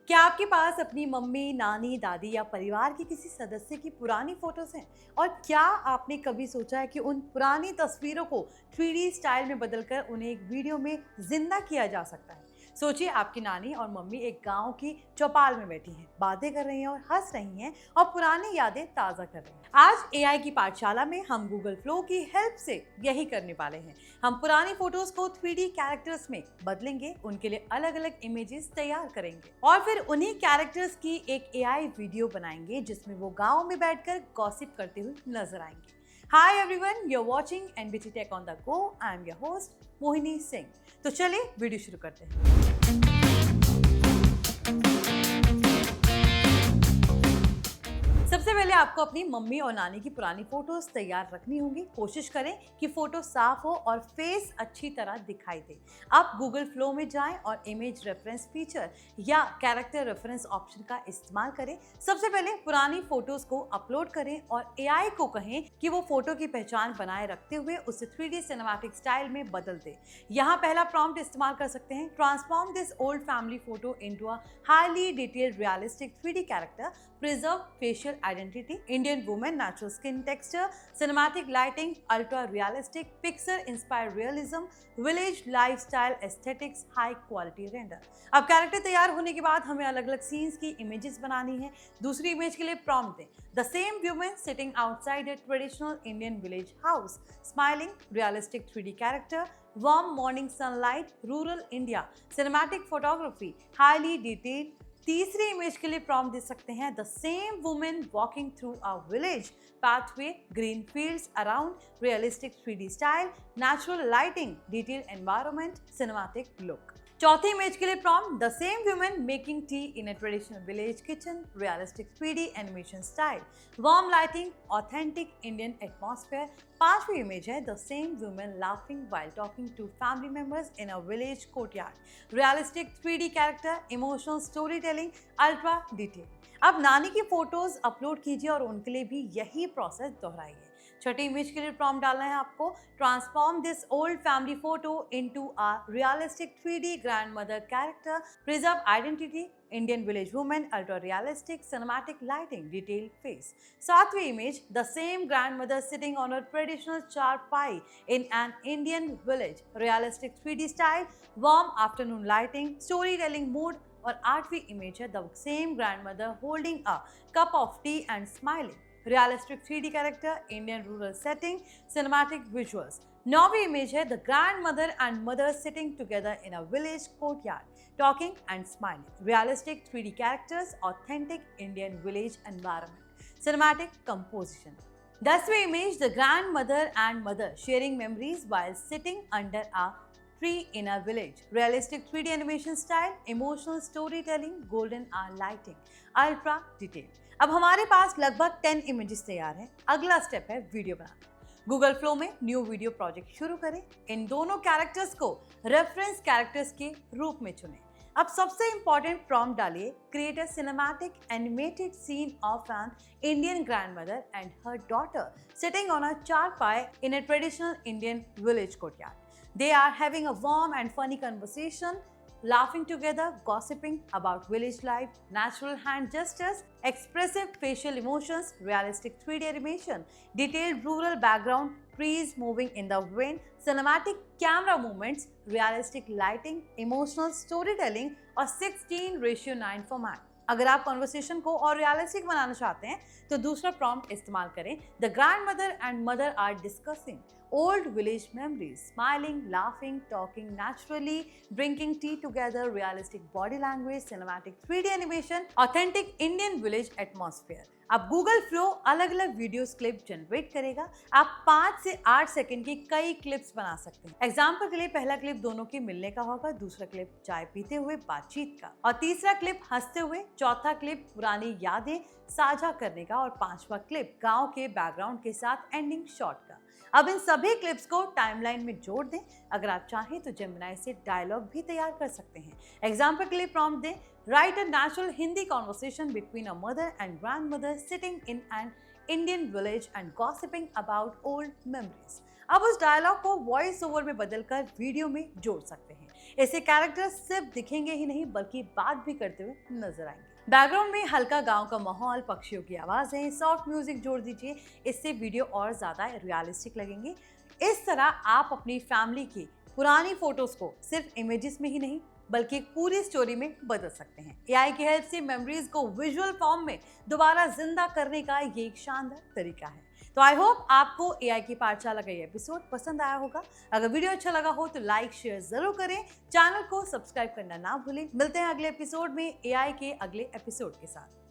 क्या आपके पास अपनी मम्मी, नानी, दादी या परिवार के किसी सदस्य की पुरानी फोटोज हैं? और क्या आपने कभी सोचा है कि उन पुरानी तस्वीरों को 3D स्टाइल में बदलकर उन्हें एक वीडियो में जिंदा किया जा सकता है? सोचिए, आपकी नानी और मम्मी एक गांव की चौपाल में बैठी हैं, बातें कर रही हैं और हंस रही हैं और पुरानी यादें ताज़ा कर रही हैं। आज एआई की पाठशाला में हम गूगल फ्लो की हेल्प से यही करने वाले हैं। हम पुरानी फोटोज को 3D कैरेक्टर्स में बदलेंगे, उनके लिए अलग अलग इमेजेस तैयार करेंगे और फिर उन्हीं कैरेक्टर्स की एक एआई वीडियो बनाएंगे जिसमें वो गांव में बैठकर गॉसिप करते हुए नजर आएंगे। Hi everyone, you're watching NBT Tech on the Go. I'm your host Mohini Singh. तो चलिए वीडियो शुरू करते हैं। सबसे पहले आपको अपनी मम्मी और नानी की पुरानी फोटोज तैयार रखनी होंगी। कोशिश करें कि फोटो साफ हो और फेस अच्छी तरह दिखाई दे। आप गूगल फ्लो में जाएं और इमेज रेफरेंस फीचर या कैरेक्टर रेफरेंस ऑप्शन का इस्तेमाल करें। सबसे पहले पुरानी फोटोज को अपलोड करें और एआई को कहें कि वो फोटो की पहचान बनाए रखते हुए उसे 3D सिनेमैटिक स्टाइल में बदल दे। यहाँ पहला प्रॉम्प्ट इस्तेमाल कर सकते हैं, transform this old family photo into a highly detailed realistic 3D character, preserve facial identity, Indian woman, natural skin texture, cinematic lighting, ultra realistic, Pixar inspired realism, village lifestyle aesthetics, high quality render। अब character तैयार होने के बाद हमें अलग अलग scenes की images बनानी है। दूसरी इमेज के लिए प्रॉम्प्ट दें, the same woman sitting outside a traditional Indian village house, smiling, realistic 3D character, warm morning sunlight, rural India, cinematic photography, highly detailed। तीसरी इमेज के लिए प्रॉम्प्ट दे सकते हैं, the same women walking through a village pathway, green fields around, realistic 3D style, natural lighting, detailed environment, cinematic look। चौथी image के लिए prompt, the same women making tea in a traditional village kitchen, realistic 3D animation style, warm lighting, authentic Indian atmosphere. पांचवी image है, the same women laughing while talking to family members in a village courtyard, realistic 3D character, emotional story telling, ultra detail. अब नानी की photos upload कीजिए और उनके लिए भी यही प्रोसेस दोहराइए। छठी इमेज के लिए प्रॉम्प्ट डालना है आपको, transform this old family photo into a realistic 3D grandmother character, preserve identity, Indian village women, ultra realistic, cinematic lighting, detail face. सातवीं image, the same grandmother sitting on a traditional charpai in an Indian village, realistic 3D style, warm afternoon lighting, storytelling mood. और आठवीं image है, the same grandmother holding a cup of tea and smiling, realistic 3D character, Indian rural setting, cinematic visuals। नौवीं image है, the grandmother and mother sitting together in a village courtyard, talking and smiling, realistic 3D characters, authentic Indian village environment, cinematic composition। 10वीं image, the grandmother and mother sharing memories while sitting under a tree in a village, realistic 3D animation style, emotional storytelling, golden hour lighting, ultra detail। अब हमारे पास लगभग 10 images तैयार हैं। अगला step है video बनाना। Google flow में new video project शुरू करें। इन दोनों कैरेक्टर्स को रेफरेंस कैरेक्टर्स के रूप में चुनें। अब सबसे इंपॉर्टेंट प्रॉम्प्ट डालिए, create a cinematic animated scene of an Indian grandmother and her daughter sitting on a charpai in a traditional Indian village courtyard. They are having a warm and funny conversation, laughing together, gossiping about village life, natural hand gestures, expressive facial emotions, realistic 3D animation, detailed rural background, trees moving in the wind, cinematic camera movements, realistic lighting, emotional storytelling और 16:9 format। अगर आप conversation को और realistic बनाना चाहते हैं तो दूसरा prompt इस्तेमाल करें, the grandmother and mother are discussing old village memories, smiling, laughing, talking naturally, drinking tea together, realistic body language, cinematic 3D animation, authentic Indian village atmosphere। अब गूगल फ्लो अलग अलग वीडियोस क्लिप जनरेट करेगा। आप 5 से 8 second की कई clips बना सकते हैं। एग्जाम्पल के लिए पहला क्लिप दोनों के मिलने का होगा, दूसरा क्लिप चाय पीते हुए बातचीत का, और तीसरा क्लिप हंसते हुए, चौथा क्लिप पुरानी यादें साझा करने का, और पांचवा क्लिप गांव के बैकग्राउंड के साथ एंडिंग शॉट का। अब इन सभी क्लिप्स को टाइमलाइन में जोड़ दें। अगर आप चाहें तो जेमिनी से डायलॉग भी तैयार कर सकते हैं। एग्जाम्पल के लिए प्रॉम्प्ट दें, right a natural Hindi conversation between a mother and grandmother sitting in an Indian village and gossiping about old memories. अब उस डायलॉग को वॉइस ओवर में बदलकर वीडियो में जोड़ सकते हैं। ऐसे कैरेक्टर्स सिर्फ दिखेंगे ही नहीं बल्कि बात भी करते हुए नजर आएंगे। बैकग्राउंड में हल्का गांव का माहौल, पक्षियों की आवाजें, सॉफ्ट म्यूजिक जोड़ दीजिए, इससे वीडियो और ज्यादा रियलिस्टिक लगेंगे। इस तरह आप अपनी फैमिली की पुरानी फोटोज को सिर्फ इमेजेस में ही नहीं बल्कि एक पूरी स्टोरी में बदल सकते हैं। एआई की हेल्प से मेमोरीज को विजुअल फॉर्म में दोबारा जिंदा करने का ये एक शानदार तरीका है। तो आई होप आपको एआई की पाठशाला का ये एपिसोड पसंद आया होगा। अगर वीडियो अच्छा लगा हो तो लाइक शेयर जरूर करें, चैनल को सब्सक्राइब करना ना भूलें। मिलते हैं अगले एपिसोड में एआई के अगले एपिसोड के साथ।